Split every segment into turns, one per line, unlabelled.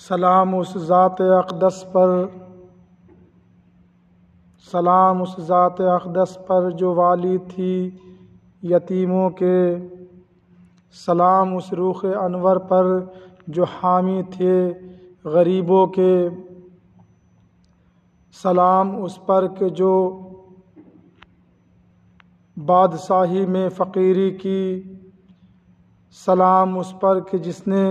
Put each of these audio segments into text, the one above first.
سلام اس ذات اقدس پر، سلام اس ذات اقدس پر جو والی تھی یتیموں کے، سلام اس روح انور پر جو حامی تھے غریبوں کے، سلام اس پر کہ جو بادشاہی میں فقیری کی، سلام اس پر کہ جس نے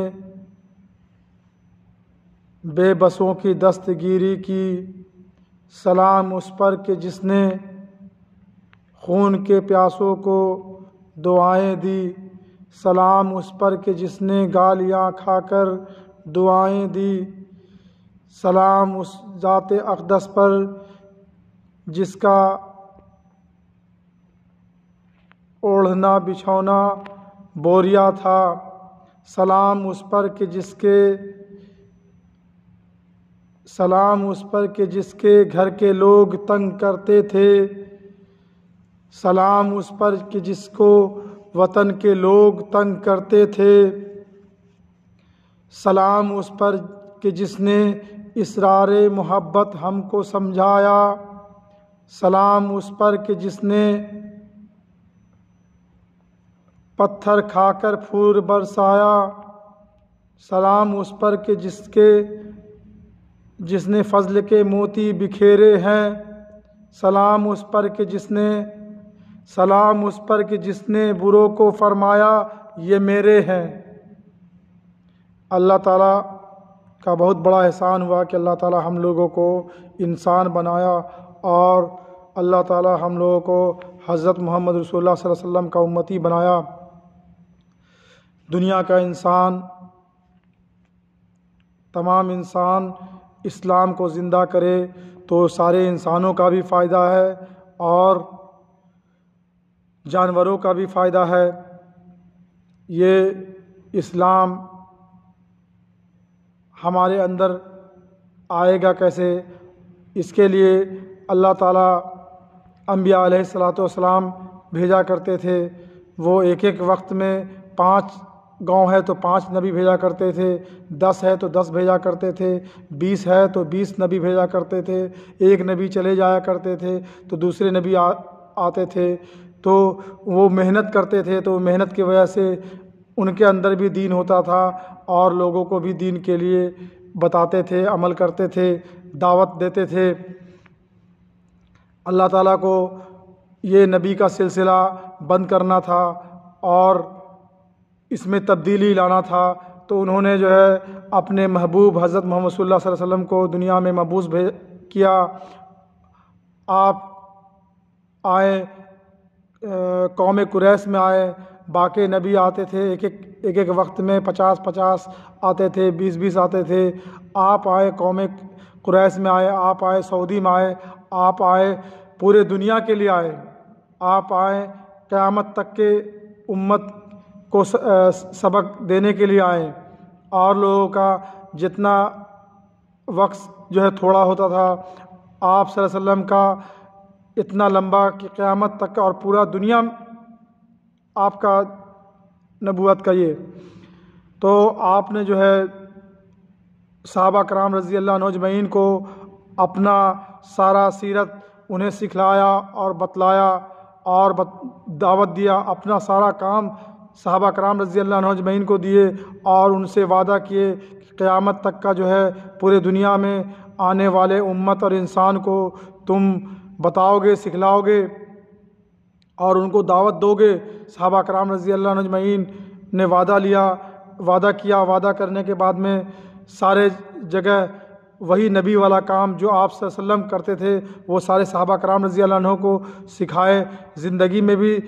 بے بسوں کی دستگیری کی، سلام اس پر کہ جس نے خون کے پیاسوں کو دعائیں دی، سلام اس پر کہ جس نے گالیاں کھا کر دعائیں دی، سلام اس ذات اقدس پر جس کا اوڑھنا بچھونا بوریا تھا، سلام اس پر کہ جس کے گھر کے لوگ تنگ کرتے تھے، سلام اس پر کہ جس کو وطن کے لوگ تنگ کرتے تھے، سلام اس پر کہ جس نے اسرار محبت ہم کو سمجھایا، سلام اس پر کہ جس نے پتھر کھا کر پھول برسایا، سلام اس پر کہ جس نے فضل کے موتی بکھیرے ہیں، سلام اس پر کہ جس نے بروں کو فرمایا یہ میرے ہیں۔ اللہ تعالیٰ کا بہت بڑا احسان ہوا کہ اللہ تعالیٰ ہم لوگوں کو انسان بنایا، اور اللہ تعالیٰ ہم لوگوں کو حضرت محمد رسول اللہ صلی اللہ علیہ وسلم کا امتی بنایا۔ دنیا کا انسان، تمام انسان اسلام کو زندہ کرے تو سارے انسانوں کا بھی فائدہ ہے اور جانوروں کا بھی فائدہ ہے۔ یہ اسلام ہمارے اندر آئے گا کیسے؟ اس کے لیے اللہ تعالیٰ انبیاء علیہ الصلاۃ والسلام بھیجا کرتے تھے۔ وہ ایک ایک وقت میں 5 گاؤں ہے تو 5 نبی بھیجا کرتے تھے، 10 ہے تو 10 بھیجا کرتے تھے، 20 ہے تو 20 نبی بھیجا کرتے تھے۔ ایک نبی چلے جایا کرتے تھے تو دوسرے نبی آتے تھے، تو وہ محنت کرتے تھے، تو محنت کی وجہ سے ان کے اندر بھی دین ہوتا تھا اور لوگوں کو بھی دین کے لیے بتاتے تھے، عمل کرتے تھے، دعوت دیتے تھے۔ اللہ تعالیٰ کو یہ نبی کا سلسلہ بند کرنا تھا اور اس میں تبدیلی لانا تھا، تو انہوں نے جو ہے اپنے محبوب حضرت محمد صلی اللہ علیہ وسلم کو دنیا میں مبعوث کیا۔ آپ آئے، قوم قریش میں آئے، باقی نبی آتے تھے ایک ایک وقت میں 50 آتے تھے، 20 آتے تھے۔ آپ آئے قوم قریش میں آئے، آپ آئے سعودی میں آئے، آپ آئے پورے دنیا کے لیے آئے، آپ آئے قیامت تک کے امت کو سبق دینے کے لیے آئے۔ اور لوگوں کا جتنا وقت جو ہے تھوڑا ہوتا تھا، آپ صلی اللہ علیہ وسلم کا اتنا لمبا کہ قیامت تک کا، اور پورا دنیا آپ کا نبوت کا یہ۔ تو آپ نے جو ہے صحابہ کرام رضی اللہ عنہ اجمعین کو اپنا سارا سیرت انہیں سکھلایا اور بتلایا اور دعوت دیا، اپنا سارا کام صحابہ کرام رضی اللہ عنہ اجمعین کو دیے، اور ان سے وعدہ کیے کہ قیامت تک کا جو ہے پورے دنیا میں آنے والے امت اور انسان کو تم بتاؤ گے، سکھلاؤ گے اور ان کو دعوت دو گے۔ صحابہ کرام رضی اللہ عنہ اجمعین نے وعدہ کیا، وعدہ کرنے کے بعد میں سارے جگہ وہی نبی والا کام جو آپ صلی اللہ علیہ وسلم کرتے تھے وہ سارے صحابہ کرام رضی اللہ عنہ کو سکھائے۔ زندگی میں بھی آپ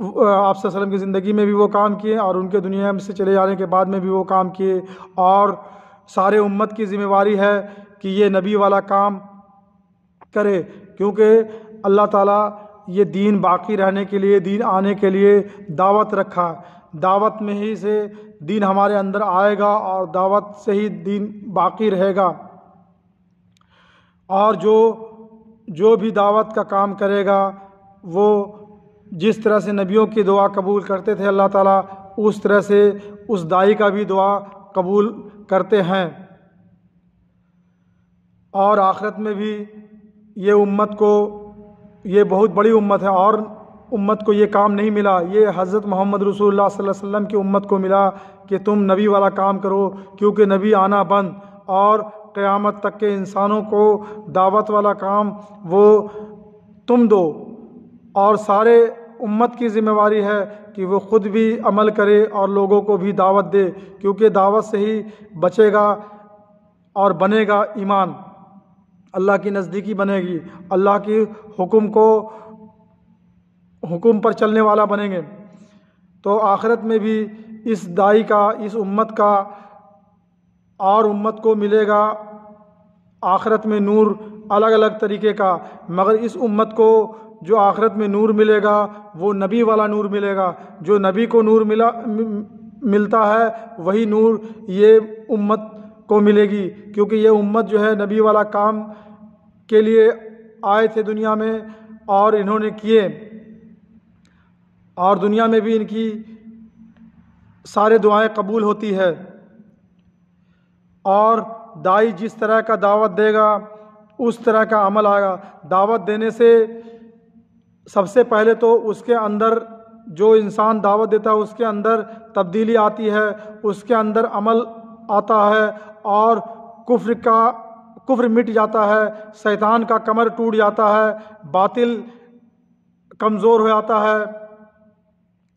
صلی اللہ علیہ وسلم کی زندگی میں بھی وہ کام کیے، اور ان کے دنیا میں سے چلے جانے کے بعد میں بھی وہ کام کیے، اور سارے امت کی ذمہ داری ہے کہ یہ نبی والا کام کرے، کیونکہ اللہ تعالیٰ یہ دین باقی رہنے کے لیے، دین آنے کے لیے دعوت رکھا۔ دعوت میں ہی سے دین ہمارے اندر آئے گا اور دعوت سے ہی دین باقی رہے گا، اور جو بھی دعوت کا کام کرے گا وہ جس طرح سے نبیوں کی دعا قبول کرتے تھے اللہ تعالیٰ، اس طرح سے اس داعی کا بھی دعا قبول کرتے ہیں۔ اور آخرت میں بھی یہ امت کو، یہ بہت بڑی امت ہے، اور امت کو یہ کام نہیں ملا، یہ حضرت محمد رسول اللہ صلی اللہ علیہ وسلم کی امت کو ملا کہ تم نبی والا کام کرو، کیونکہ نبی آنا بند، اور قیامت تک کے انسانوں کو دعوت والا کام وہ تم دو، اور سارے امت کی ذمہ داری ہے کہ وہ خود بھی عمل کرے اور لوگوں کو بھی دعوت دے، کیونکہ دعوت سے ہی بچے گا اور بنے گا ایمان، اللہ کی نزدیکی بنے گی، اللہ کی حکم پر چلنے والا بنیں گے۔ تو آخرت میں بھی اس دائی کا، اس امت کا اور امت کو ملے گا آخرت میں نور الگ الگ طریقے کا، مگر اس امت کو جو آخرت میں نور ملے گا وہ نبی والا نور ملے گا، جو نبی کو نور ملتا ہے وہی نور یہ امت کو ملے گی، کیونکہ یہ امت جو ہے نبی والا کام کے لیے آئے تھے دنیا میں اور انہوں نے کیے، اور دنیا میں بھی ان کی سارے دعائیں قبول ہوتی ہے۔ اور دائی جس طرح کا دعوت دے گا اس طرح کا عمل آئے گا۔ دعوت دینے سے سب سے پہلے تو اس کے اندر، جو انسان دعوت دیتا ہے اس کے اندر تبدیلی آتی ہے، اس کے اندر عمل آتا ہے، اور کفر مٹ جاتا ہے، شیطان کا کمر ٹوٹ جاتا ہے، باطل کمزور ہو جاتا ہے۔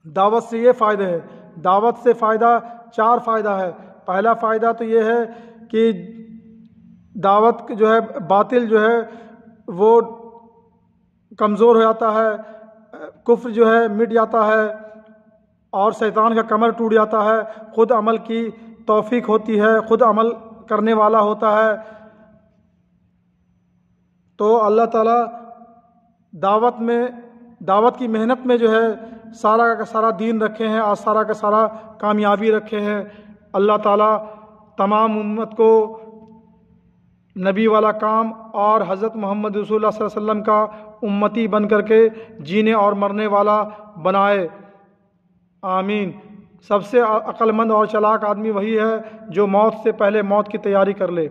دعوت سے یہ فائدے ہے، دعوت سے فائدہ 4 فائدہ ہے۔ پہلا فائدہ تو یہ ہے کہ دعوت جو ہے، باطل جو ہے وہ کمزور ہو جاتا ہے، کفر جو ہے مٹ جاتا ہے، اور شیطان کا کمر ٹوٹ جاتا ہے، خود عمل کی توفیق ہوتی ہے، خود عمل کرنے والا ہوتا ہے۔ تو اللہ تعالیٰ دعوت کی محنت میں جو ہے سارا کا سارا دین رکھے ہیں، اور سارا کا سارا کامیابی رکھے ہیں۔ اللہ تعالیٰ تمام امت کو نبی والا کام اور حضرت محمد رسول اللہ صلی اللہ علیہ وسلم کا امتی بن کر کے جینے اور مرنے والا بنائے، آمین۔ سب سے عقل مند اور چلاک آدمی وہی ہے جو موت سے پہلے موت کی تیاری کر لے۔